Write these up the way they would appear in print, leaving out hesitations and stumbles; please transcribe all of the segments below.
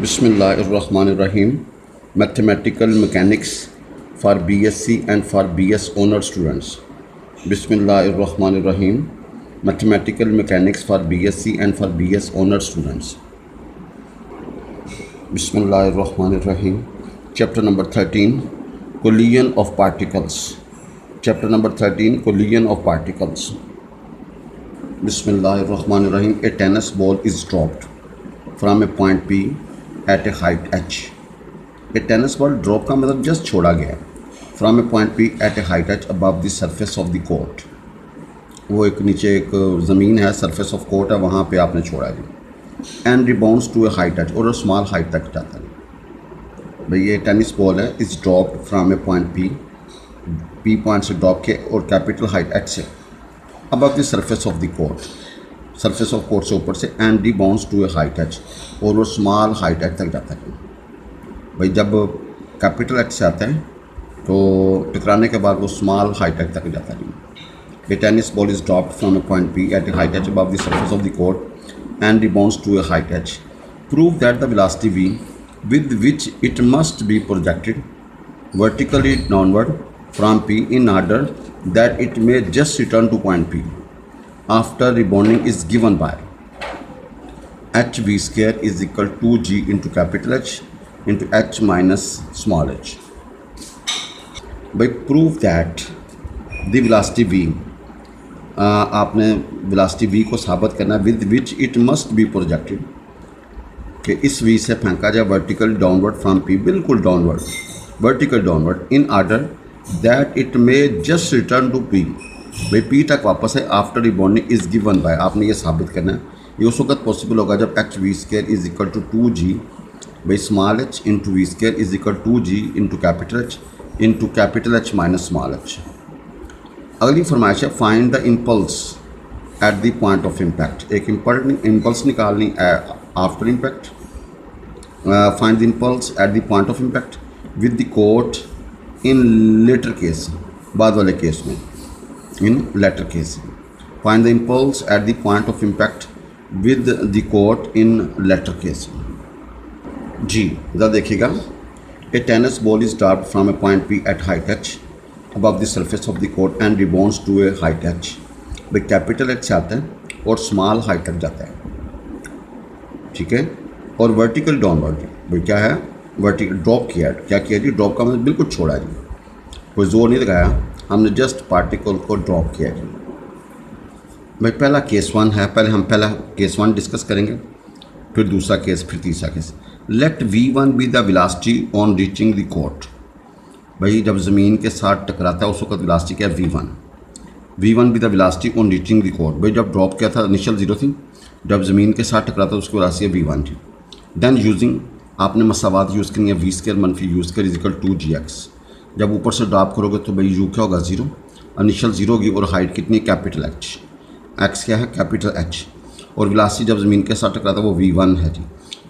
Bismillahirrahmanirrahim. Mathematical Mechanics for BSc and for BS Honor students. Bismillahirrahmanirrahim. Mathematical Mechanics for BSc and for BS Honor students. Bismillahirrahmanirrahim. Chapter number 13, Collision of Particles. Chapter number 13, Collision of Particles. Bismillahirrahmanirrahim. A tennis ball is dropped from a point P at a height h. A tennis ball drop का मतलब just छोड़ा गया from a point P at a height h above the surface of the court. वो एक नीचे एक ज़मीन है, surface of court है, वहाँ पे आपने छोड़ा जी. And rebounds to a height h, और small height तक जाता है. भाई ये टेनिस बॉल है, is dropped from a point P point से ड्रॉप के और कैपिटल हाइट h से above the surface of the court, surface of court से ऊपर से, and rebounds to a height H, और वो स्मॉल हाइट एच तक जाता है. भाई जब कैपिटल एच से आता है तो टकराने के बाद वो स्मॉल हाइट एच तक जाता है. A tennis ball is dropped from a point P at a height H above the surface of the court and rebounds to a height H. Prove that the velocity v with which it must be projected vertically downward from p in order that it may just return to point p after rebounding is given by hv square is equal to g into capital H into h minus small h. By prove that the velocity v, आपने velocity v को साबित करना है with which it must be projected, कि इस v से फेंका जाए vertical downward from p, बिल्कुल downward, vertical downward, in order that it may just return to p, भाई पी तक वापस है after rebounding is given by. आपने ये साबित करना है. ये उस वक्त पॉसिबल होगा जब H V square is equal to 2g by small H into V square is equal to G into capital H minus small H. अगली फरमाइश है find the impulse at the point of impact. एक impulse impulse निकालनी after impact. Find the impulse at the point of impact with the court in latter case, बाद वाले case में, in latter case. Find the impulse at the point of impact with the court in latter case. G. इधर देखिएगा. A tennis ball is dropped from a point P at height h above the surface of the court and rebounds to a height h. भाई capital h से आता है और small height तक जाता है, ठीक है. और वर्टिकल डाउनवर्ड, भाई क्या है, वर्टिकल ड्रॉप किया. क्या किया जी, ड्रॉप का मतलब बिल्कुल छोड़ा जी, कोई जोर नहीं लगाया, हमने जस्ट पार्टिकल को ड्रॉप किया जी. भाई पहला केस 1 है, पहले हम पहला केस 1 डिस्कस करेंगे, फिर दूसरा केस, फिर तीसरा case. Let v1 be the velocity on reaching the court. भाई जब ज़मीन के साथ टकराता है उस वक्त वेलोसिटी क्या है, v1 be the velocity on reaching the court. भाई जब ड्रॉप किया था इनिशियल 0 थी, जब ज़मीन के साथ टकराता है उसकी वेलोसिटी है v1 थी. देन यूजिंग, आपने मसावात यूज़ करनी है, वी स्केयर मनफी U square is equal to G X. जब ऊपर से ड्रॉप करोगे तो भाई यू क्या होगा, 0, इनिशियल 0 होगी, और हाइट कितनी, कैपिटल एच, एक्स क्या है, कैपिटल एच, और वेलोसिटी जब ज़मीन के साथ टकराता है वो v1 है जी.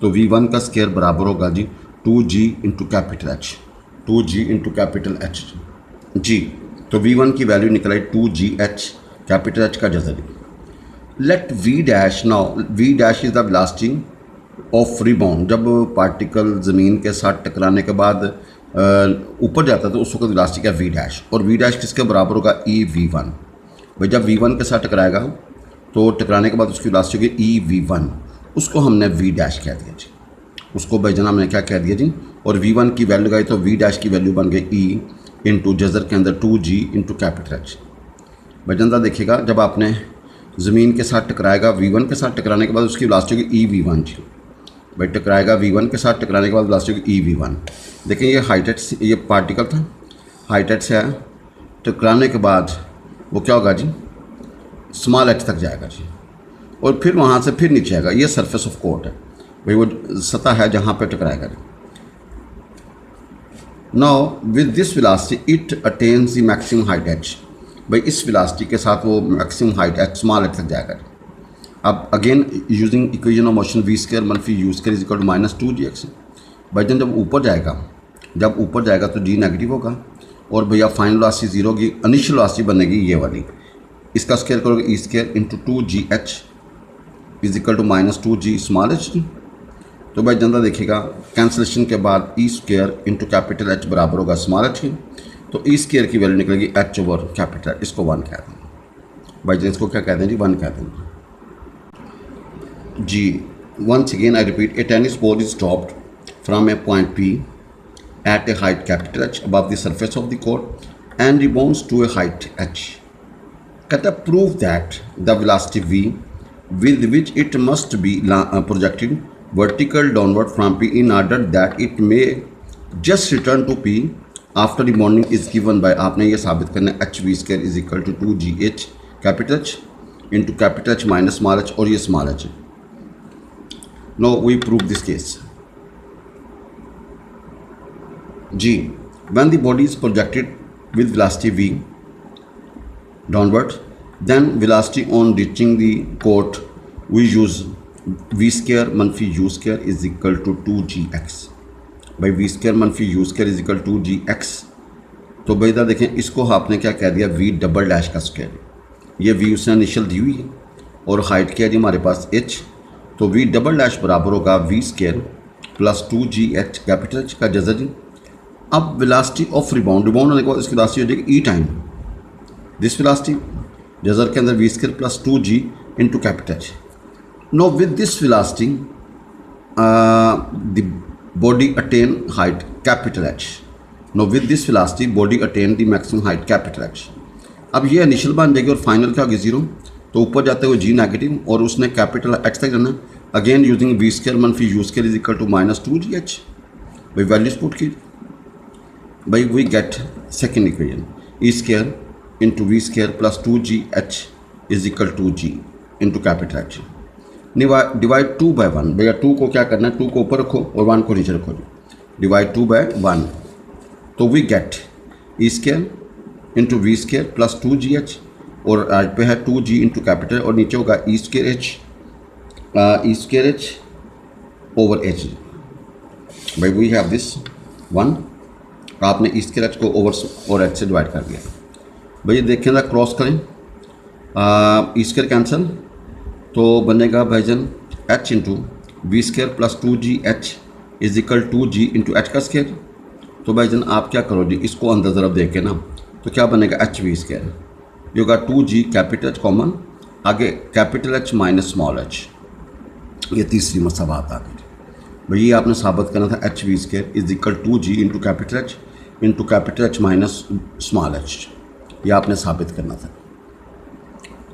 तो v1 का स्केयर बराबर होगा जी 2g into capital H, 2g into capital H G. तो v1 की वैल्यू निकल आई 2gh, कैपिटल एच का जज़र. Let v dash, now v dash is the velocity of rebound. जब पार्टिकल ज़मीन के साथ टकराने के बाद ऊपर जाता है तो उस वक्त वेलोसिटी का वी डैश, और वी डैश किसके बराबर होगा, ई v1. भाई जब v1 के साथ टकराएगा तो टकराने के बाद उसकी वेलोसिटी होगी ई v1, उसको हमने वी डैश कह दिया जी, उसको भाई जनाब हमने क्या कह दिया जी. और v1 की वैल्यू लगाई तो वी डैश की वैल्यू बन गई ई इंटू जज़र के अंदर 2g इंटू कैपिटल एच. भाई जनता देखिएगा, जब आपने ज़मीन के साथ टकराएगा, v1 के साथ टकराने के बाद उसकी वेलोसिटी होगी ई v1 जी. भाई टकराएगा v1 के साथ टकराने के बाद वेलोसिटी होगी ई v1. देखें ये हाइट एच, ये पार्टिकल था, हाइट एच से आया, टकराने के बाद वो क्या होगा जी, स्मॉल एच तक जाएगा जी, और फिर वहाँ से फिर नीचे आएगा. ये सरफेस ऑफ कोर्ट है, भाई वो सतह है जहाँ पे टकराएगा जी. Now with this velocity it attains the maximum height H. भाई इस वेलोसिटी के साथ वो maximum height H, small H तक जाएगा जी. अब again using equation of motion V square मनफी U square is equal to minus 2gx. भाई जब ऊपर जाएगा तो जी नेगेटिव होगा, और भैया फाइनल वेलोसिटी 0 की, इनिशियल वेलोसिटी बनेगी ये वाली, इसका स्केयर करोगे E square into 2gh is equal to minus 2g small H. तो भाई जनता देखिएगा कैंसिलेशन के बाद E square into capital H बराबर होगा स्मॉल एच की। तो ई स्क्वायर की वैल्यू निकलेगी एच ओवर कैपिटल, इसको 1 कह दें भाई जी, इसको क्या कहते हैं जी 1 कहते हैं जी। Once again I repeat, a tennis ball is dropped from a point P at a height capital H above the surface of the court and rebounds to a height h. कहता है prove that the velocity v with which it must be projected vertical downward from p in order that it may just return to p after rebounding is given by, आपने ये साबित करना है h v square is equal to 2gh capital H into capital H minus small h, और ये small h. Now we prove this case. G. When the body is projected with velocity v downward, then velocity on reaching the court we use v square मनफी u square is equal to 2gx. भाई v square मनफी u square is equal to 2gx. तो भाई इधर देखें, इसको आपने क्या कह दिया v डबल डैश का स्क्वायर. ये v उसने इनिशियल दी हुई है और हाइट क्या है जी हमारे पास h. तो v डबल डैश बराबर होगा v square plus 2gh capital h का जज़र जी. अब वेलोसिटी ऑफ रिबाउंड होने के बाद इसकी वेलोसिटी हो जाएगी ई टाइम दिस वेलोसिटी जज़र के अंदर V square plus 2g into capital H. Now with this velocity the body attain height capital H. Now with this velocity body attain the maximum height capital H. अब ये initial बन जाएगी और final क्या होगी 0. तो ऊपर जाते हुए g नेगेटिव और उसने कैपिटल एच तक जाना. अगेन यूजिंग वी स्क्वायर मनफी U square is equal to minus 2gh. भाई वैल्यूज पुट की भाई we get second equation E square into V square plus 2gh is equal to g into capital H. Divide 2 by 1. भैया 2 को क्या करना है, 2 को ऊपर रखो और 1 को नीचे रखो जी. Divide 2 by 1. तो we get E square into V square plus 2gh और आज पे है 2g इंटू कैपिटल और नीचे होगा E square H over H. भाई वी हैव दिस 1. आपने ई स्क्वायर एच को ओवर और एच से डिवाइड कर दिया. भैया देखें ना क्रॉस करें, ई स्क्वायर कैंसिल तो बनेगा भाईजान H into V square plus 2gh is equal 2g into H का स्क्वायर. तो भाईजान आप क्या करो जी, इसको अंदर ज़रब दे के ना तो क्या बनेगा एच वी स्क्वायर. ये होगा 2g कैपिटल एच कॉमन, आगे capital H minus small H. ये तीसरी मसाबात आ गई. भैया आपने साबित करना था H V square is equal 2g into capital H minus small H. ये आपने साबित करना था.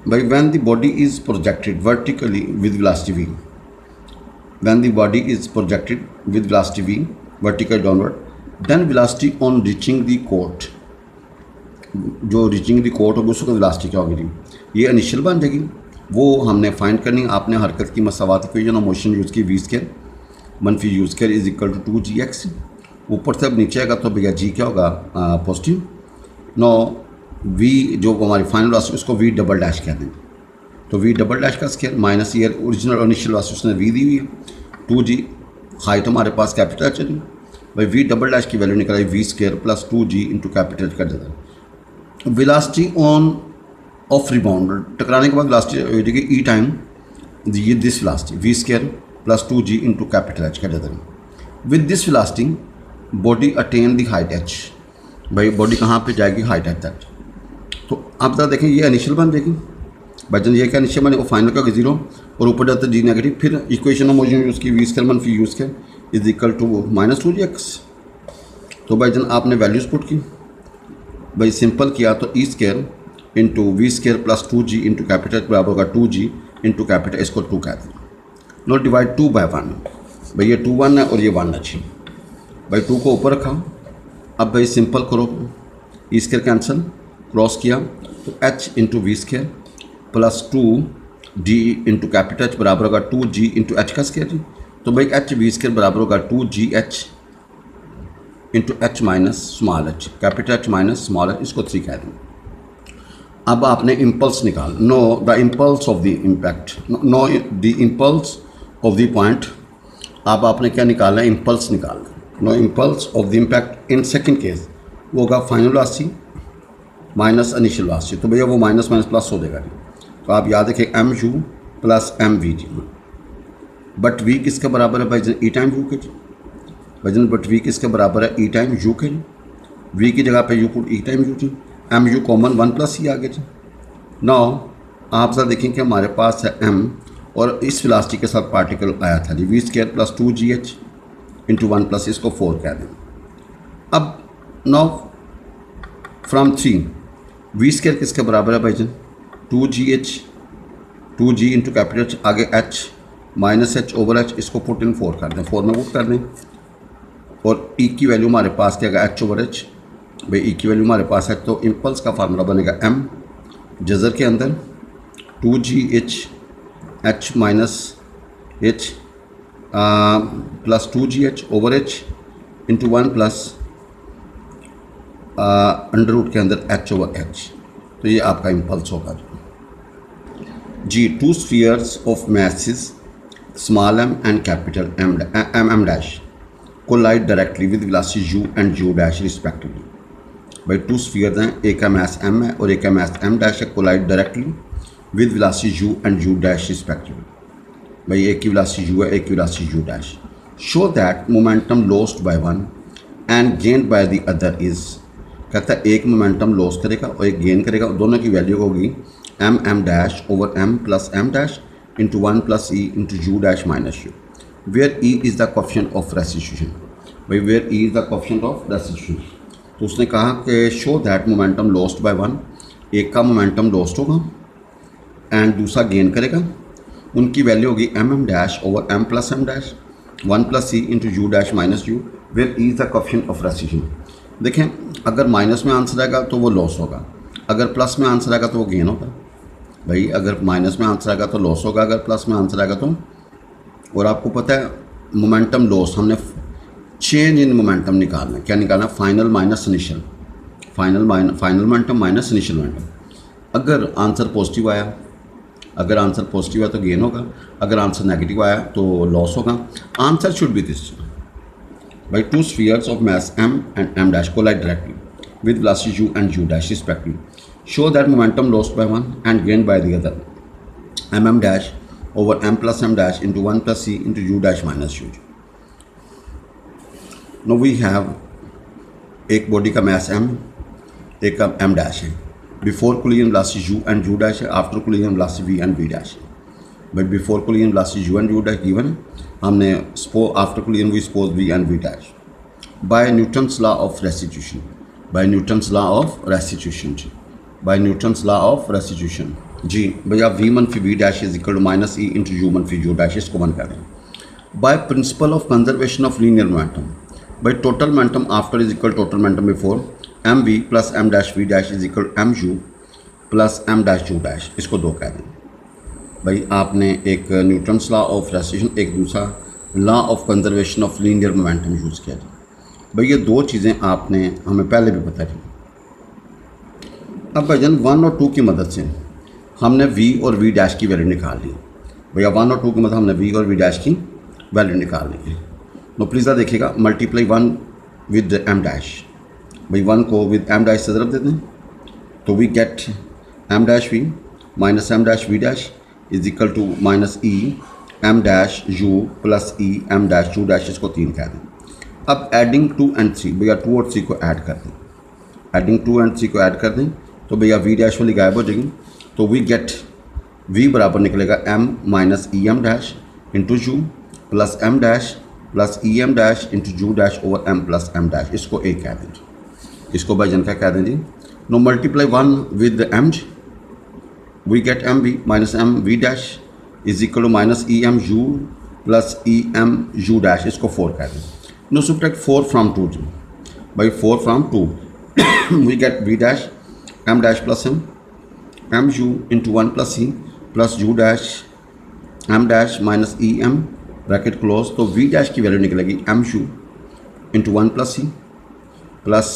भाई when the body is projected vertically with velocity v, when the body is projected with velocity v vertical downward, then velocity on reaching the court, जो reaching the court होगी उसको velocity क्या होगी जी, ये इनिशियल बन जाएगी. वो हमने फाइंड करनी. आपने हरकत की मसावात इक्वेशन और मोशन यूज़ की वी स्क्वायर मनफी U square is equal to 2gx. ऊपर से अब नीचे आएगा तो भैया जी क्या होगा पॉजिटिव. नो वी जो हमारी फाइनल वेलोसिटी उसको वी डबल डैश कह देंगे. तो वी डबल डैश का square minus year original initial velocity उसने वी दी हुई है 2g. हाइट हमारे पास कैपिटल एच है. भाई वी डबल डैश की वैल्यू निकल आई V square plus 2g into capital H कर देता है. वेलोसिटी ऑन ऑफ रिबाउंड टकराने के बाद वेलोसिटी हो जाएगी ई टाइम ये this velocity V square plus 2g into capital H कर देता है. With this velocity body attain the height H. भाई बॉडी कहाँ पे जाएगी, हाइट एच तक. तो आप ज़रा देखें ये इनिशियल बन जाएगी. भाईजान ये क्या इनिशियल बने, वो फाइनल का 0 और ऊपर जाता है जी नेगेटिव. फिर इक्वेशन ऑफ मोशन यूज़ की वी स्क्वायर मनफी U square is equal to minus 2gx. तो भाईजान आपने वैल्यूज़ पुट की. भाई सिंपल किया तो E square into V square plus 2g into capital बराबर होगा 2g इंटू कैपिटल, इसको 2 कहते हैं. Now divide 2 by 1. भाई ये 2 1 है और ये 1 अच्छी. भाई 2 को ऊपर रखा. अब भाई सिंपल करो, ई स्क्वायर कैंसिल क्रॉस किया तो h into V square plus 2g into capital H बराबर होगा 2g इंटू एच का स्क्वायर जी. तो भाई एच वी स्क्वायर बराबर होगा 2gh into H minus small H capital H minus small H, इसको 3 कह देंगे. अब आपने इम्पल्स निकाल. Know the impulse of the impact, know the impulse of the point. अब आपने क्या निकालना है, इम्पल्स निकालना. Know impulse of the impact in second case वो होगा final velocity minus initial velocity. तो भैया वो माइनस माइनस प्लस हो देगा. तो आप याद रखें M you plus M V जी. बट वी किसके बराबर है भाईजान, ई टाइम यू के जी भाईजान, बट वी किसके बराबर है, ई टाइम यू के जी। वी की जगह पे U put E time U जी, M U common 1 plus E आ गया जी। नाउ आप जरा देखें कि हमारे पास है एम और इस वेलोसिटी के साथ पार्टिकल आया था जी, V square plus 2gh into 1 plus, इसको 4 कह दें। अब नाउ फ्रॉम 3 वी स्क्वायर किसके बराबर है भाईजान, 2gh 2g into capital H, आगे h minus H over H, इसको पुट इन 4 कर दें, 4 में पुट कर दें। और ई की वैल्यू हमारे पास क्या है, एच ओवर एच। भाई ई की वैल्यू हमारे पास है, तो इम्पल्स का फार्मूला बनेगा एम जज़र के अंदर 2gh h minus h plus 2gh over h into 1 plus under root के अंदर h ओवर h। तो ये आपका इम्पल्स होगा जी। Two spheres of masses small m and capital m dash collide directly with velocity u and u dash respectively. भाई two spheres हैं, एक का मास m है और एक का मास m डैश है, collide directly with velocity u and u dash respectively. भाई एक की वेलोसिटी u है, एक की velocity u dash. Show that momentum lost by one and gained by the other is, कहता है एक मोमेंटम लॉस करेगा और एक गेन करेगा, दोनों की वैल्यू होगी m dash over m plus m dash into 1 plus e into u dash minus u, where e is the coefficient of restitution. भाई where e is the coefficient of restitution. तो उसने कहा कि show that momentum lost by one, एक का momentum lost होगा and दूसरा gain करेगा, उनकी वैल्यू होगी m dash over m plus m dash 1 plus e into u dash minus u, where e is the coefficient of restitution. देखें अगर minus में आंसर आएगा तो वो लॉस होगा, अगर प्लस में आंसर आएगा तो वो गेन होगा। भाई अगर माइनस में आंसर आएगा तो लॉस होगा, अगर प्लस में आंसर आएगा तो। और आपको पता है मोमेंटम लॉस, हमने चेंज इन मोमेंटम निकालना है। क्या निकालना, final minus initial, final momentum minus initial momentum. अगर आंसर पॉजिटिव आया, अगर आंसर पॉजिटिव आया तो गेन होगा, अगर आंसर नेगेटिव आया तो लॉस होगा। Answer should be this. भाई two spheres of mass m and m dash collide directly with velocity u and u dash respectively. Show that momentum lost by one and gained by the other, mm dash over m plus m dash into 1 plus c into u dash minus u. Now we have एक body का मास m, एक का m dash है। Before collision velocity u and u dash है, after collision velocity v and v dash है। But before collision velocity u and u dash given है, हमने after collision we suppose v and v dash by Newton's law of restitution, by Newton's law of restitution जी, by Newton's law of restitution जी। भैया v मनफी v dash is equal to minus E into you मनफी you dash, इसको बंद कर दें। By principle of conservation of linear momentum, by total momentum after is equal total momentum before, M V plus M dash we dash is equal M you plus M dash you dash, इसको 2 कह दें। भाई आपने एक Newton's law of restitution, एक दूसरा law of conservation of linear momentum use किया था। भाई ये 2 चीज़ें आपने हमें पहले भी पता थी। अब भाईजान 1 और 2 की मदद से हमने v और v डैश की वैल्यू निकाल ली। भैया 1 और 2 की मदद हमने v और v डैश की वैल्यू निकाल ली है। तो प्लीज़ देखिएगा, मल्टीप्लाई 1 विद m डैश, भाई 1 को विद m डैश से ज़रब देते हैं तो we get m dash v minus m dash v dash is equal to minus e m dash u plus e m dash u dash, इसको 3 कह दें। अब एडिंग 2 and 3, भैया 2 और 3 को ऐड कर दें, एडिंग 2 and 3 को ऐड कर दें तो भैया v डैश वाली गायब हो जाएगी। तो वी गेट v बराबर निकलेगा m minus E M dash into you plus m dash plus E M dash into you dash over m plus m dash, इसको 1 कह दें जी। इसको भाईजान क्या कह दें जी, now multiply 1 with m, we get m v minus m v dash is equal to minus E m you plus E m u dash, इसको 4 कह दें। नो subtract 4 from 2 जी, by 4 from 2 we get v dash m dash plus m u into 1 plus c plus u dash m dash minus e m bracket close. तो v dash की value निकलेगी m u into 1 plus c plus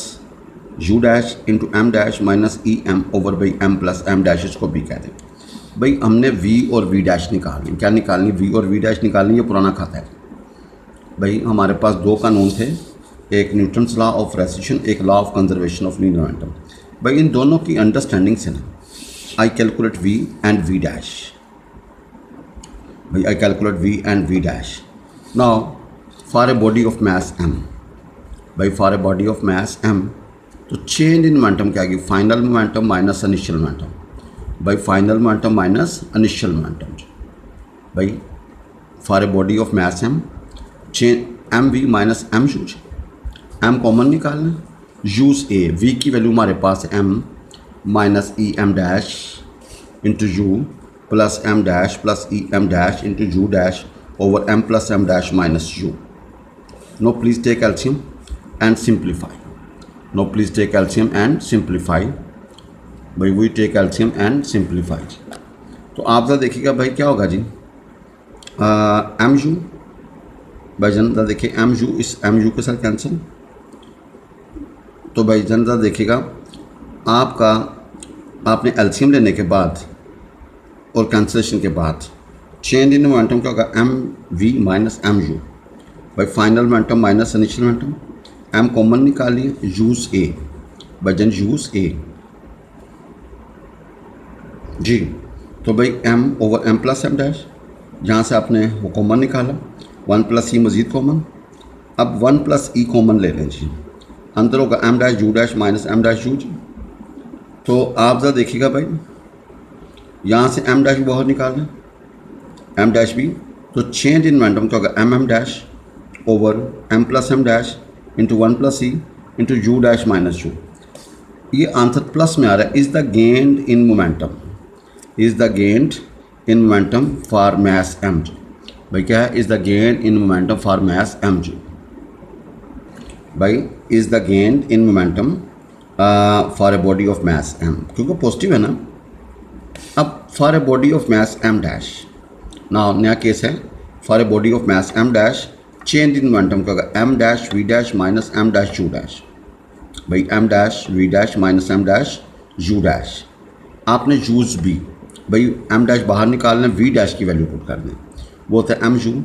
u dash into m dash minus e m over by m plus m dash, इसको b कह दें। भाई हमने v और v dash निकालनी, क्या निकालनी, v और v dash निकालनी, ये पुराना खाता है। भाई हमारे पास 2 कानून थे, एक न्यूटन्स लॉ ऑफ रेस्टिट्यूशन, एक law of conservation of linear momentum. भाई इन दोनों की अंडरस्टैंडिंग से ना I calculate v and v dash. भाई I calculate V and V dash. Now for a body of mass m, भाई for a body of mass m, तो change in momentum क्या आएगी, final momentum minus initial momentum, भाई final momentum minus initial momentum, भाई for a body of mass m change m v minus m u, m common निकालना, use A, v की value हमारे पास m minus E M dash into you plus M dash plus E M dash into you dash over m plus M dash minus u. Now please take LCM and simplify. Now please take LCM and simplify. भाई we take LCM and simplify. तो आप ज़रा देखिएगा भाई क्या होगा जी, M u, भाई जनता देखिए एम यू, इस एम यू के साथ कैंसिल. तो भाई जनता देखिएगा आपका, आपने एल्शियम लेने के बाद और कैंसिलेशन के बाद चेंज इन मोमेंटम क्या होगा, m v minus m u, भाई final momentum minus initial momentum, m common निकालिए, यूज़ ए, भाई जन यूज़ ए जी. तो भाई m over m plus M dash, जहाँ से आपने वो कॉमन निकाला, वन प्लस ई मज़ीद कॉमन, अब वन प्लस ई कॉमन ले लें जी, अंदर होगा m dash you dash minus m dash u जी. तो आप ज़रा देखिएगा भाई यहाँ से एम डैश भी बाहर निकालें, एम डैश भी, तो चेंज इन मोमेंटम क्या होगा, m m dash over m plus M dash into one plus e into you dash minus u. ये आंसर प्लस में आ रहा है. Is the gained in momentum, is the gained in momentum for mass m जी. भाई क्या है, is the gained in momentum for mass m जी. भाई is the gained in momentum for a body of mass m, क्योंकि positive है ना. अब for a body of mass m dash, ना नया केस है, for a body of mass m dash change in momentum का होगा m dash we dash minus m dash you dash. भाई m dash we dash minus m dash you dash. आपने use B, भाई m dash बाहर निकालना, v dash की value put करनी, वो होता है m u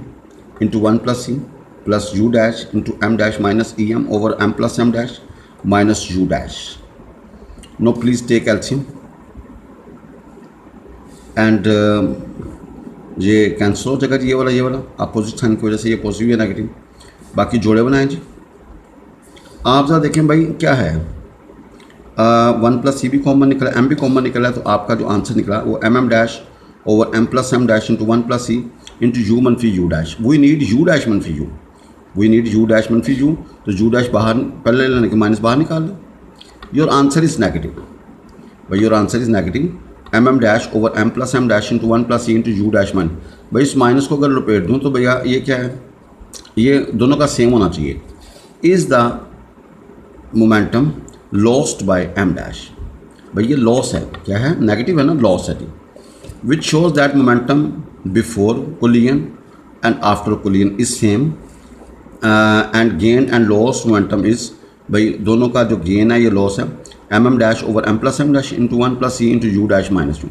into one plus c plus u dash into M dash minus E m over m plus M dash minus u dash. Now please take LCM and ये cancel हो जाएगा जी, ये वाला opposite sign की वजह से ये positive या नेगेटिव. बाकी जोड़े बनाएं जी. आप ज़रा देखें भाई क्या है, वन प्लस सी भी कॉमन निकला, एम भी कॉमन निकला, तो आपका जो आंसर निकला वो m m dash over m plus M dash into one plus c into you मनफी you dash. We need u dash मनफी u, we need u dash मनफी यू. तो यू डैश बाहर पहले लेने के माइनस बाहर निकाल लो. Your answer is negative. भाई your answer is negative. M m dash over m plus M dash into one plus c into you dash minus. भाई इस माइनस को अगर लपेट दूँ तो भैया ये क्या है, ये दोनों का सेम होना चाहिए. Is the momentum lost by M dash. भाई ये लॉस है, क्या है, नेगेटिव है ना, लॉस है जी. Which shows that momentum before collision and after collision is same and gain and loss momentum is, भाई दोनों का जो गेन है ये लॉस है, m m dash over m plus M dash into one plus c into you dash minus u.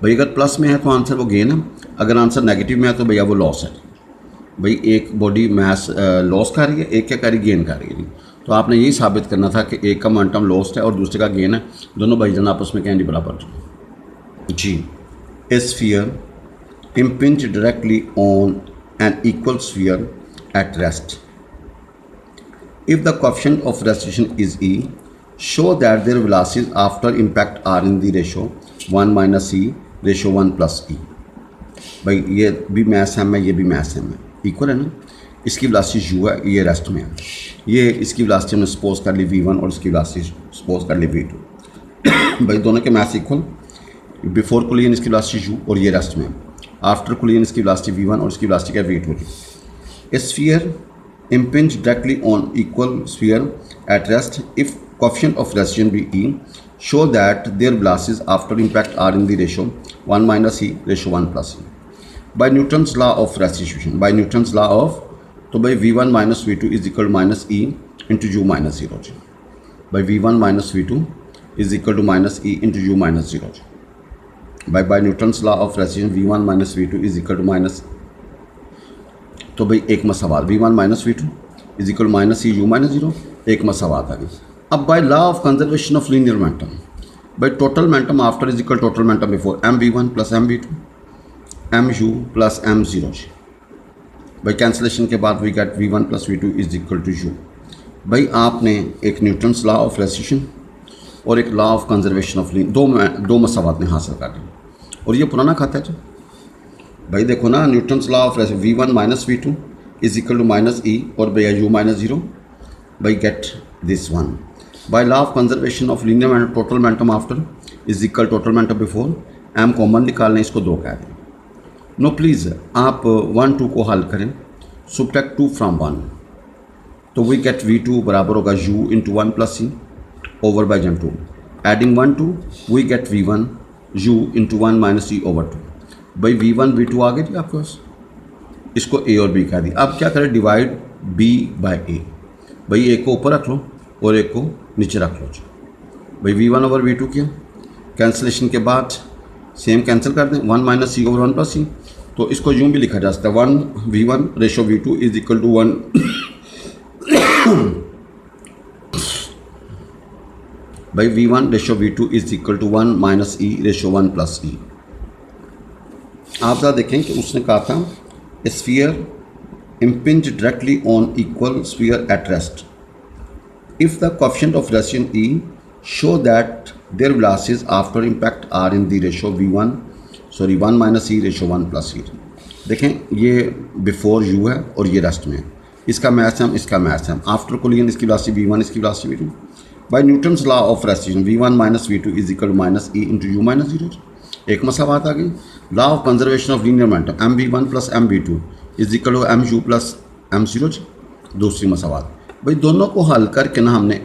भाई अगर plus में है तो आंसर वो गेन है, अगर आंसर नेगेटिव में है तो भैया वो लॉस है. भाई एक बॉडी मास लॉस कर रही है, एक क्या कर रही है, गेन कर रही है. तो आपने यही साबित करना था कि एक का मोमेंटम लॉस्ट है और दूसरे का गेन है, दोनों भाईजान आपस में कैंडी बराबर जी. A sphere impinge directly on an equal sphere at rest. If the coefficient of restation is E, show that their velocities after impact are in the ratio 1 minus E ratio 1 plus E. भाई ये भी math same है, ये भी math same है, equal है ना. इसकी वेलोसिटी u है, ये रेस्ट में है. ये इसकी वेलोसिटी हमने सपोज कर ली v1 और इसकी वेलोसिटी सपोज कर ली v2. भाई दोनों के मैथ्स इक्वल. बिफोर कोलिजन इसकी वेलोसिटी u और ये रेस्ट में है. आफ्टर कोलिजन इसकी वेलोसिटी v1 और इसकी वेलोसिटी क्या v2 होगी. ए sphere impinge directly on equal sphere at rest. If coefficient of restation be E, show that their velocities after impact are in the ratio 1 minus E ratio 1 plus E. By Newton's law of restitution, by Newton's law of, तो भाई v1 minus v2 is equal to minus E into u minus 0 ji. by v1 minus v2 is equal to minus E into u minus 0 ji. by Newton's law of restitution v1 minus v2 is equal to minus, तो भाई एक मसावात v1 minus v2 is equal minus e u minus 0, एक मसावात आ गई. अब by law of conservation of linear momentum, by total momentum after is equal total momentum before, m वी1 प्लस एम वी2 m you plus m zero. भाई cancellation के बाद we get V1 plus V2 is equal to u. भाई आपने एक Newton's law of restitution और एक लॉ ऑफ कंजर्वेशन ऑफ लीन दो मसावात ने हासिल कर ली, और ये पुराना खाता है जो भाई देखो ना, Newton's law of restitution V1 minus V2 is equal to minus e और भैया यू माइनस ज़ीरो। भाई get this one by law of conservation of linear total momentum after is equal total momentum before. M common निकालने, इसको दो कह दें। Know please आप 1 2 को हल करें, subtract 2 फ्रॉम 1, तो वी गेट V2 बराबर होगा u into 1 plus C over by जन 2। Adding 1 2 we get V1 u into 1 minus C over 2। भाई V1 V2 आ गए जी आपके पास, इसको A और B कह दी। अब क्या करें, डिवाइड B बाई A। भाई एक को ऊपर रख लो और एक को नीचे रख लो जी। भाई V1 ओवर V2 किया, कैंसलेशन के बाद सेम कैंसिल कर दें, 1 माइनस सी ओवर 1 प्लस सी। तो इसको यूँ भी लिखा जा सकता है 1 V1 ratio V2 is equal to 1 भाई V1 ratio V2 is equal to 1 minus e ratio 1 plus e. आप ज़रा देखें कि उसने कहा था sphere impinge directly on equal sphere at rest. If the coefficient of recession E show that their velocities after impact are in the ratio V1 minus E ratio 1 plus E। देखें ये before U है और ये rest में है, इसका math है, इसका मैथ है। आफ्टर कोलिजन इसकी वेलोसिटी V1, इसकी velocity V2। By Newton's law of restitution V1 minus V2 is equal to minus E into U minus zero. एक मसावात आ गई। Law of conservation of linear momentum MV1 plus MV2 is equal to MU plus M0। दूसरी मसावात भाई दोनों को हल करके ना हमने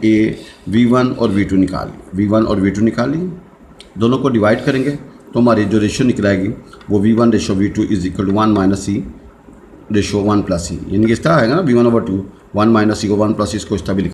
V1 और V2 निकाल ली। दोनों को डिवाइड करेंगे तो हमारी जो रेशियो निकलाएगी वो V1 ratio V2 is equal to 1 minus c ratio 1 plus c, यानी कि इस तरह आएगा ना V1 ओवर 2 1 माइनस सी को 1 प्लस सी, इसको इस तरह भी